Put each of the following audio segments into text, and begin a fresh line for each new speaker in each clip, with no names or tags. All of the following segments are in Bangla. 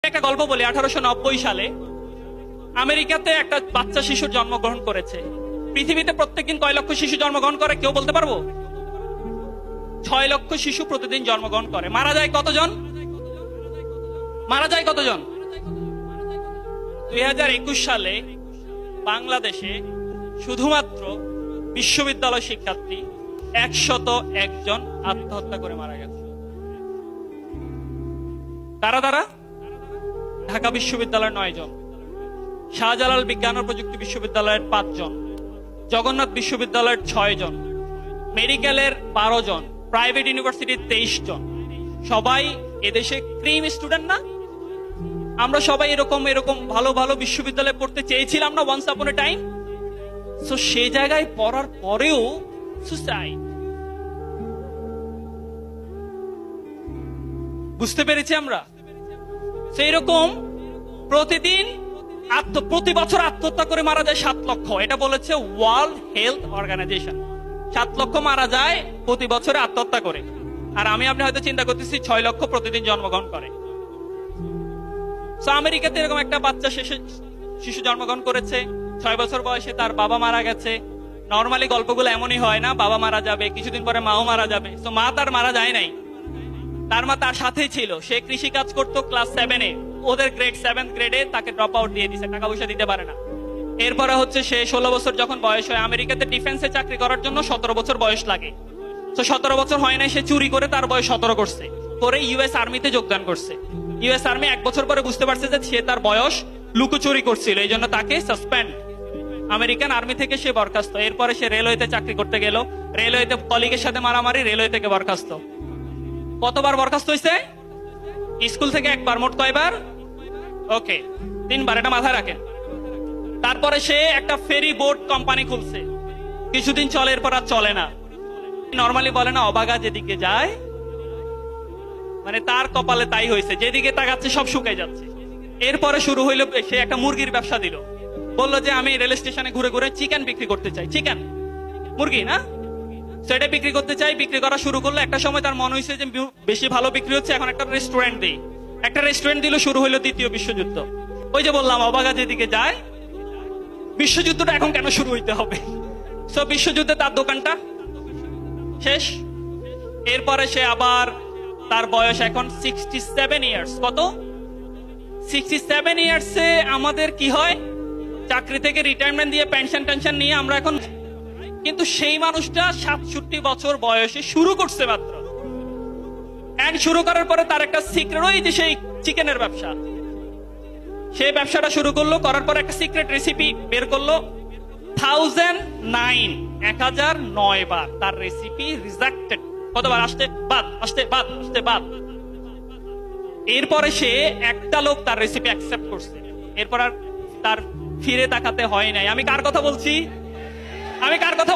একটা গল্প বলি। 1890 সালে আমেরিকাতে একটা বাচ্চা শিশুর জন্মগ্রহণ করেছে। পৃথিবীতে প্রত্যেকদিন কয় লক্ষ শিশু জন্মগ্রহণ করে কেউ বলতে পারবো? 6 লক্ষ শিশু প্রতিদিন জন্মগ্রহণ করে। মারা যায় কতজন? 2021 সালে বাংলাদেশে শুধুমাত্র বিশ্ববিদ্যালয় শিক্ষার্থী 101 জন আত্মহত্যা করে মারা গেছে। তারা ঢাকা বিশ্ববিদ্যালয়ের 9 জন, শাহজালাল বিজ্ঞান ও প্রযুক্তি বিশ্ববিদ্যালয়ের 5 জন, জগন্নাথ বিশ্ববিদ্যালয়ের 6 জন, মেডিকেলের 12 জন, প্রাইভেট ইউনিভার্সিটির 23 জন। সবাই এদেশে ক্রিম স্টুডেন্ট না? আমরা সবাই এরকম ভালো ভালো বিশ্ববিদ্যালয়ে পড়তে চেয়েছিলাম না ওয়ান্স আপন এ টাইম? সো সেই জায়গায় পড়ার পরেও সুসাইড। বুঝতে পেরেছি আমরা? সেই রকম প্রতি বছর আত্মহত্যা করে মারা যায় 7 লক্ষ। এটা বলেছে ওয়ার্ল্ড হেলথ অর্গানাইজেশন। 7 লক্ষ মারা যায় প্রতি বছরে আত্মহত্যা করে। আর আপনি হয়তো চিন্তা করতেছি 6 লক্ষ প্রতিদিন জন্মগ্রহণ করে। আমেরিকাতে এরকম একটা বাচ্চা শিশু জন্মগ্রহণ করেছে, 6 বছর বয়সে তার বাবা মারা গেছে। নর্মালি গল্পগুলো এমনই হয় না, বাবা মারা যাবে, কিছুদিন পরে মাও মারা যাবে। তো মা তার মারা যায় নাই, তার মা তার সাথেই ছিল। সে কৃষি কাজ করতো ক্লাস 7-এ, ওদের গ্রেড 7 গ্রেডে তাকে ড্রপ আউট দিয়ে দিছে, টাকা পয়সা দিতে পারে না। এরপরে হচ্ছে সে 16 বছর যখন বয়স হয়, আমেরিকাতে ডিফেন্সে চাকরি করার জন্য 17 বছর বয়স লাগে। তো 17 বছর হয় নাই, সে চুরি করে তার বয়স 17 করছে, করে ইউএস আর্মিতে যোগদান করছে। ইউএস আর্মি 1 বছর পরে বুঝতে পারছে যে সে তার বয়স লুকোচুরি করছিল, এই জন্য তাকে সাসপেন্ড, আমেরিকান আর্মি থেকে সে বরখাস্ত। এরপরে সে রেলওয়েতে চাকরি করতে গেল, রেলওয়েতে কলিগের সাথে মারামারি, রেলওয়ে থেকে বরখাস্ত। কতবার বরখাস্ত হয়েছে? স্কুল থেকে 1 বার। মোট কয়বার? ওকে, 3 বার, এটা মাথায় রাখেন। তারপরে সে একটা ফেরি বোট কোম্পানি খুলছে, কিছুদিন চলে, এরপর আর চলে না। নর্মালি বলে না, অবাগা যেদিকে যায়, মানে তার কপালে তাই হয়েছে, যেদিকে তাকাচ্ছে সব শুকাই যাচ্ছে। এরপরে শুরু হইলো, সে একটা মুরগির ব্যবসা দিল। বললো যে আমি রেল স্টেশনে ঘুরে ঘুরে চিকেন বিক্রি করতে চাই, চিকেন মুরগি না, সেটা বিক্রি করতে চাই। বিক্রি করা শুরু করলো। একটা সময় তার মনে হয়েছে যে বেশি ভালো বিক্রি হচ্ছে, এখন একটা রেস্টুরেন্ট দিই। একটা রেস্টুরেন্ট দিল, শুরু হইলো 2য় বিশ্বযুদ্ধ। ওই যে বললাম, অবাগা যেদিকে যায়। বিশ্বযুদ্ধটা এখন কেন শুরু হইতে হবে? সো বিশ্বযুদ্ধে তার দোকানটা শেষ। এরপরে সে আবার, তার বয়স এখন 67 ইয়ার্স। কত? 67 ইয়ার্সে আমাদের কি হয়, চাকরি থেকে রিটায়ারমেন্ট দিয়ে পেনশন টেনশন নিয়ে আমরা এখন, কিন্তু সেই মানুষটা 67 বছর বয়সে শুরু করছে মাত্র। এন্ড শুরু করার পরে তার একটা সিক্রেট, ওই যে সেই চিকেনের ব্যবসা, সেই ব্যবসাটা শুরু করলো। করার পর একটা সিক্রেট রেসিপি বের করলো। 1009 বার তার রেসিপি রিজেক্টেড। কতবার? আসতে বাদ। এরপরে সে একটা লোক তার রেসিপি অ্যাকসেপ্ট করছে। এরপর আর তার ফিরে তাকাতে হয় নাই। আমি কার কথা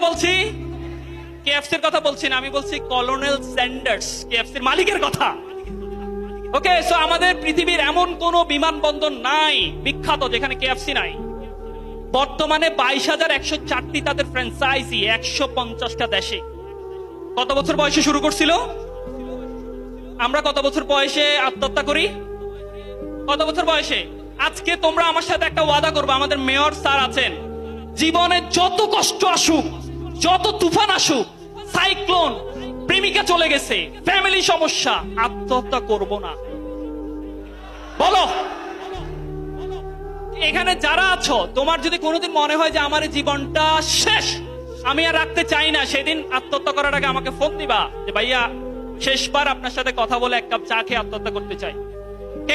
বলছি? কেএফসির কথা বলছি না, আমি বলছি কলোনেল স্যান্ডার্স, কেএফসির মালিকের কথা। ওকে, সো আমাদের পৃথিবীর এমন কোন বিমানবন্দর নাই বিখ্যাত যেখানে কেএফসি নাই। বর্তমানে 22,104টি তাদের ফ্র্যাঞ্চাইজি 150টা দেশে। কত বছর বয়সে শুরু করছিল? আমরা কত বছর বয়সে আত্মহত্যা করি? কত বছর বয়সে? আজকে তোমরা আমার সাথে একটা ওয়াদা করবে, আমাদের মেয়র স্যার আছেন, জীবনে যত কষ্ট আসুক, যত তুফান আসুক, সাইক্লোন, প্রেমিকা চলে গেছে, ফ্যামিলি সমস্যা, আত্মহত্যা করব না। বলো, এখানে যারা আছো, তোমার যদি কোনোদিন মনে হয় যে আমার জীবনটা শেষ, আমি আর রাখতে চাই না, সেদিন আত্মহত্যা করার আগে আমাকে ফোন দিবা যে ভাইয়া শেষবার আপনার সাথে কথা বলে 1 কাপ চা খেয়ে আত্মহত্যা করতে চাই।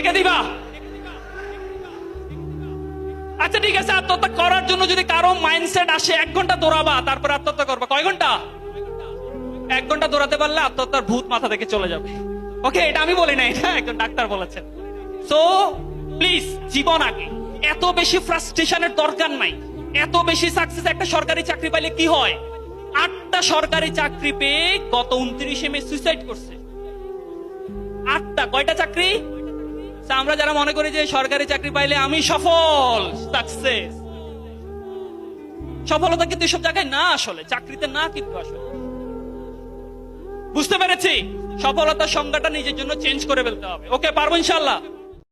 কে দিবা? আচ্ছা ঠিক আছে, আত্মহত্যা করার জন্য যদি কারো মাইন্ডসেট আসে 1 ঘন্টা দৌড়াবা, তারপর আত্মহত্যা করবা। কয় ঘন্টা? 1 ঘন্টা দৌড়াতে পারলে আত্মহত্যার ভূত মাথা থেকে চলে যাবে। ওকে, এটা আমি বলি না, এটা একজন ডাক্তার বলেছেন। সো প্লিজ, জীবন আগে। এত বেশি ফ্রাস্ট্রেশনের দরকার নাই। এত বেশি সাকসেস, একটা সরকারি চাকরি পাইলে কি হয়? 8টা সরকারি চাকরি পেয়ে গত 29 মে সুইসাইড করছে। 8টা। কয়টা চাকরি? আমরা যারা মনে করি যে সরকারি চাকরি পাইলে আমি সফল, সাকসেস, সফলতা কিন্তু এসব জায়গায় না, আসলে চাকরিতে না, কিন্তু আসলে বুঝতে পেরেছি সফলতার সংজ্ঞাটা নিজের জন্য চেঞ্জ করে ফেলতে হবে। ওকে, পারবো ইনশাআল্লাহ।